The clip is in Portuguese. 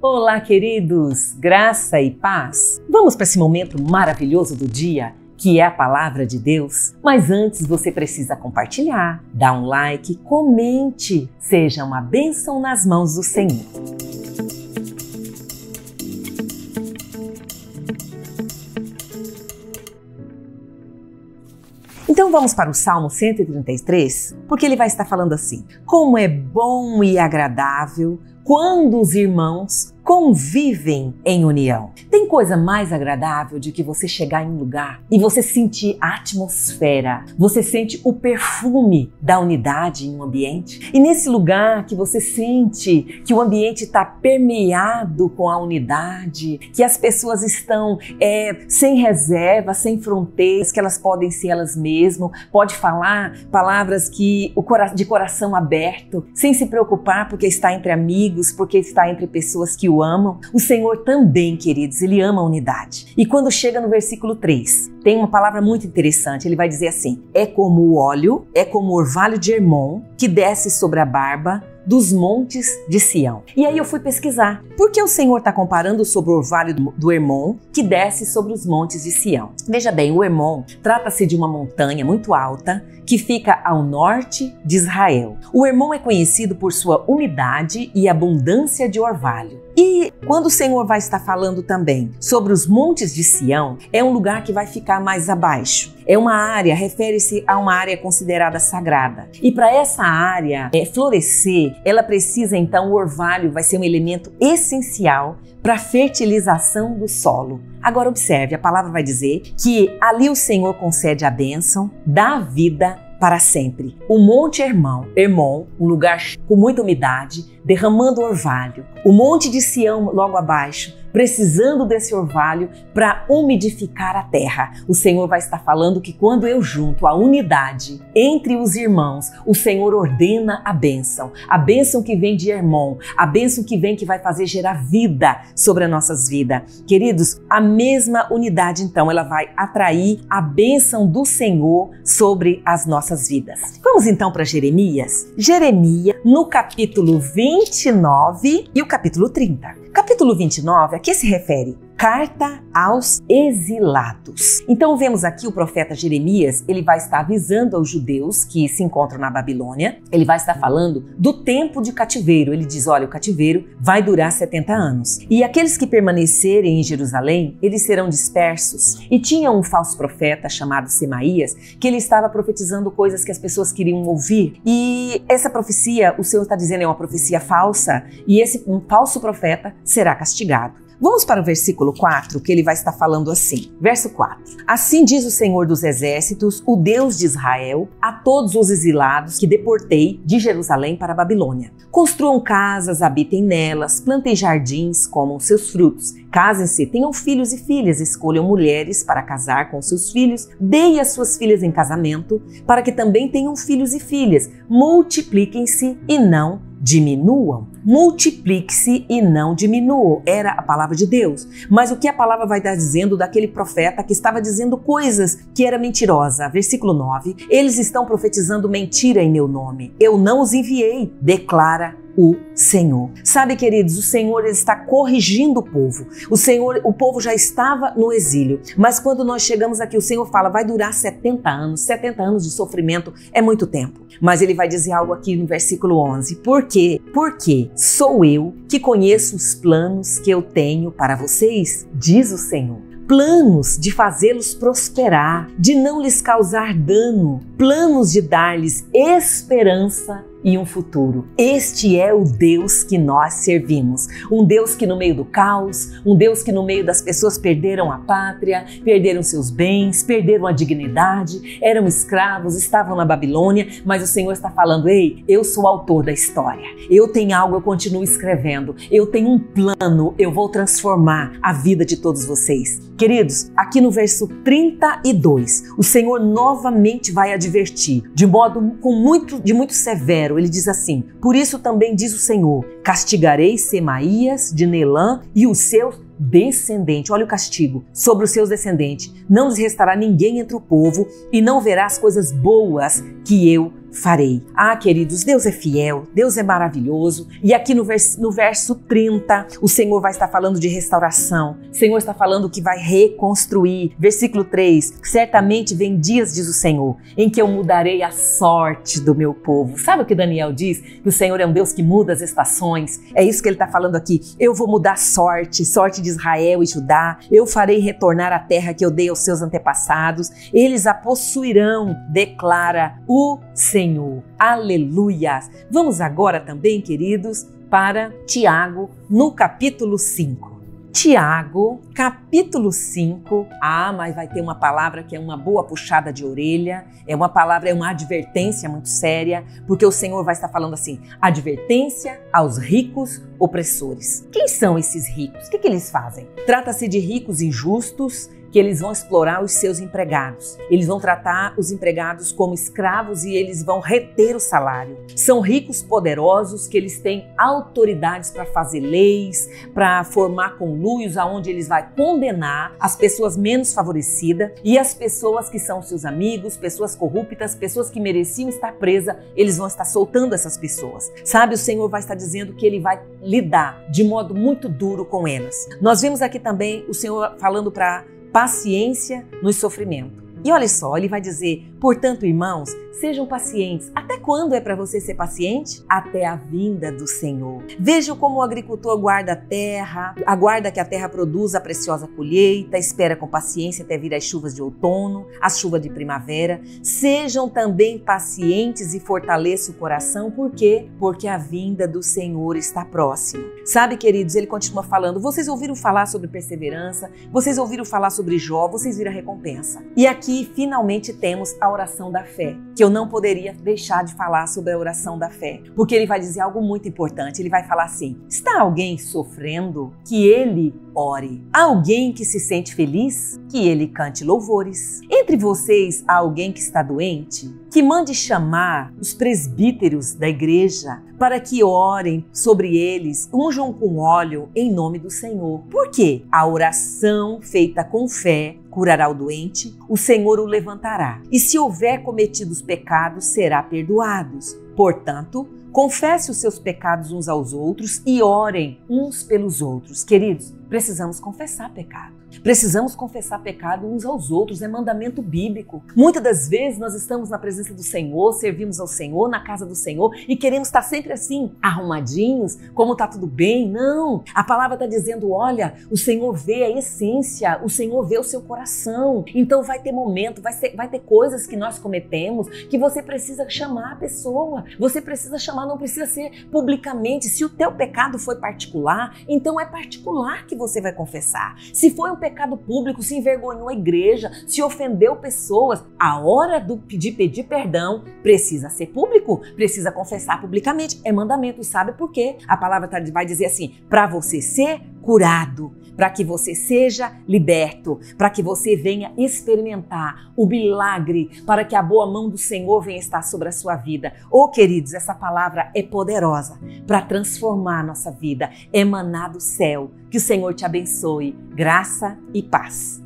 Olá, queridos! Graça e paz! Vamos para esse momento maravilhoso do dia, que é a palavra de Deus? Mas antes você precisa compartilhar, dar um like, comente. Seja uma bênção nas mãos do Senhor. Então vamos para o Salmo 133, porque ele vai estar falando assim: como é bom e agradável quando os irmãos convivem em união. Tem coisa mais agradável de que você chegar em um lugar e você sentir a atmosfera, você sente o perfume da unidade em um ambiente. E nesse lugar que você sente que o ambiente está permeado com a unidade, que as pessoas estão sem reserva, sem fronteiras, que elas podem ser elas mesmas, pode falar palavras de coração aberto, sem se preocupar porque está entre amigos, porque está entre pessoas que o amam. O Senhor também, queridos, Ele ama a unidade. E quando chega no versículo 3, tem uma palavra muito interessante. Ele vai dizer assim: é como o óleo, é como o orvalho de Hermon, que desce sobre a barba dos montes de Sião. E aí eu fui pesquisar. Por que o Senhor está comparando sobre o orvalho do Hermon, que desce sobre os montes de Sião? Veja bem, o Hermon trata-se de uma montanha muito alta que fica ao norte de Israel. O Hermon é conhecido por sua umidade e abundância de orvalho. E quando o Senhor vai estar falando também sobre os montes de Sião, é um lugar que vai ficar mais abaixo. É uma área, refere-se a uma área considerada sagrada. E para essa área florescer, ela precisa então, o orvalho vai ser um elemento essencial para a fertilização do solo. Agora observe, a palavra vai dizer que ali o Senhor concede a bênção da vida para sempre. O Monte Hermon, um lugar com muita umidade, derramando orvalho. O Monte de Sião logo abaixo, precisando desse orvalho para umidificar a terra. O Senhor vai estar falando que quando eu junto a unidade entre os irmãos, o Senhor ordena a bênção que vem de Hermon, a bênção que vem que vai fazer gerar vida sobre as nossas vidas. Queridos, a mesma unidade então, ela vai atrair a bênção do Senhor sobre as nossas vidas. Vamos então para Jeremias? Jeremias, no capítulo 29 e o capítulo 30. Capítulo 29, a que se refere? Carta aos exilados. Então vemos aqui o profeta Jeremias, ele vai estar avisando aos judeus que se encontram na Babilônia, ele vai estar falando do tempo de cativeiro. Ele diz, olha, o cativeiro vai durar 70 anos. E aqueles que permanecerem em Jerusalém, eles serão dispersos. E tinha um falso profeta chamado Semaías, que ele estava profetizando coisas que as pessoas queriam ouvir. E essa profecia, o Senhor está dizendo, é uma profecia falsa, e esse falso profeta será castigado. Vamos para o versículo 4, que ele vai estar falando assim. Verso 4. Assim diz o Senhor dos Exércitos, o Deus de Israel, a todos os exilados que deportei de Jerusalém para a Babilônia. Construam casas, habitem nelas, plantem jardins, comam seus frutos. Casem-se, tenham filhos e filhas, escolham mulheres para casar com seus filhos, deem as suas filhas em casamento, para que também tenham filhos e filhas. Multipliquem-se e não diminuam. Multiplique-se e não diminuam. Era a palavra de Deus. Mas o que a palavra vai estar dizendo daquele profeta que estava dizendo coisas que era mentirosa? Versículo 9. Eles estão profetizando mentira em meu nome. Eu não os enviei, declara o Senhor. Sabe, queridos, o Senhor está corrigindo o povo. O povo já estava no exílio. Mas quando nós chegamos aqui, o Senhor fala, vai durar 70 anos. 70 anos de sofrimento é muito tempo. Mas ele vai dizer algo aqui no versículo 11. Por quê? Porque sou eu que conheço os planos que eu tenho para vocês, diz o Senhor. Planos de fazê-los prosperar, de não lhes causar dano, planos de dar-lhes esperança e um futuro. Este é o Deus que nós servimos. Um Deus que no meio do caos, um Deus que no meio das pessoas perderam a pátria, perderam seus bens, perderam a dignidade, eram escravos, estavam na Babilônia, mas o Senhor está falando, ei, eu sou o autor da história. Eu tenho algo, eu continuo escrevendo. Eu tenho um plano, eu vou transformar a vida de todos vocês. Queridos, aqui no verso 32, o Senhor novamente vai advertir, de modo muito severo. Ele diz assim, por isso também diz o Senhor, castigarei Semaías de Nelã e os seus descendentes. Olha o castigo sobre os seus descendentes. Não lhes restará ninguém entre o povo e não verá as coisas boas que eu farei. Ah, queridos, Deus é fiel, Deus é maravilhoso. E aqui no verso 30, o Senhor vai estar falando de restauração. O Senhor está falando que vai reconstruir. Versículo 3, certamente vem dias, diz o Senhor, em que eu mudarei a sorte do meu povo. Sabe o que Daniel diz? Que o Senhor é um Deus que muda as estações. É isso que ele está falando aqui. Eu vou mudar a sorte de Israel e Judá. Eu farei retornar a terra que eu dei aos seus antepassados. Eles a possuirão, declara o Senhor. Aleluia! Vamos agora também, queridos, para Tiago, no capítulo 5. Tiago, capítulo 5. Ah, mas vai ter uma palavra que é uma boa puxada de orelha. É uma palavra, é uma advertência muito séria, porque o Senhor vai estar falando assim: advertência aos ricos opressores. Quem são esses ricos? O que eles fazem? Trata-se de ricos injustos, que eles vão explorar os seus empregados. Eles vão tratar os empregados como escravos e eles vão reter o salário. São ricos poderosos que eles têm autoridades para fazer leis, para formar conluios aonde eles vão condenar as pessoas menos favorecidas e as pessoas que são seus amigos, pessoas corruptas, pessoas que mereciam estar presas, eles vão estar soltando essas pessoas. Sabe, o Senhor vai estar dizendo que ele vai lidar de modo muito duro com elas. Nós vemos aqui também o Senhor falando para paciência no sofrimento. E olha só, ele vai dizer: portanto, irmãos, sejam pacientes. Até quando é para você ser paciente? Até a vinda do Senhor. Vejam como o agricultor aguarda a terra, aguarda que a terra produza a preciosa colheita, espera com paciência até vir as chuvas de outono, as chuvas de primavera. Sejam também pacientes e fortaleçam o coração. Por quê? Porque a vinda do Senhor está próxima. Sabe, queridos, ele continua falando: vocês ouviram falar sobre perseverança, vocês ouviram falar sobre Jó, vocês viram a recompensa. E aqui, finalmente, temos a oração da fé, que eu não poderia deixar de falar sobre a oração da fé, porque ele vai dizer algo muito importante. Ele vai falar assim: está alguém sofrendo? Que ele ore. Há alguém que se sente feliz? Que ele cante louvores. Entre vocês há alguém que está doente? Que mande chamar os presbíteros da igreja para que orem sobre eles, unjam com óleo em nome do Senhor. Por quê? A oração feita com fé curará o doente, o Senhor o levantará. E se houver cometido os pecados, será perdoados. Portanto, confesse os seus pecados uns aos outros e orem uns pelos outros. Queridos, precisamos confessar pecado. Precisamos confessar pecado uns aos outros, é mandamento bíblico. Muitas das vezes nós estamos na presença do Senhor, servimos ao Senhor, na casa do Senhor e queremos estar sempre assim, arrumadinhos, como está tudo bem. Não, a palavra está dizendo: olha, o Senhor vê a essência, o Senhor vê o seu coração. Então vai ter momento, vai ter coisas que nós cometemos que você precisa chamar a pessoa, você precisa chamar, não precisa ser publicamente. Se o teu pecado foi particular, então é particular que você vai confessar. Se foi um pecado público, se envergonhou a igreja, se ofendeu pessoas, a hora de pedir perdão precisa ser público, precisa confessar publicamente. É mandamento. E sabe por quê? A palavra vai dizer assim: para você ser curado, para que você seja liberto, para que você venha experimentar o milagre, para que a boa mão do Senhor venha estar sobre a sua vida. Oh, queridos, essa palavra é poderosa para transformar a nossa vida, emanar do céu. Que o Senhor te abençoe. Graça e paz.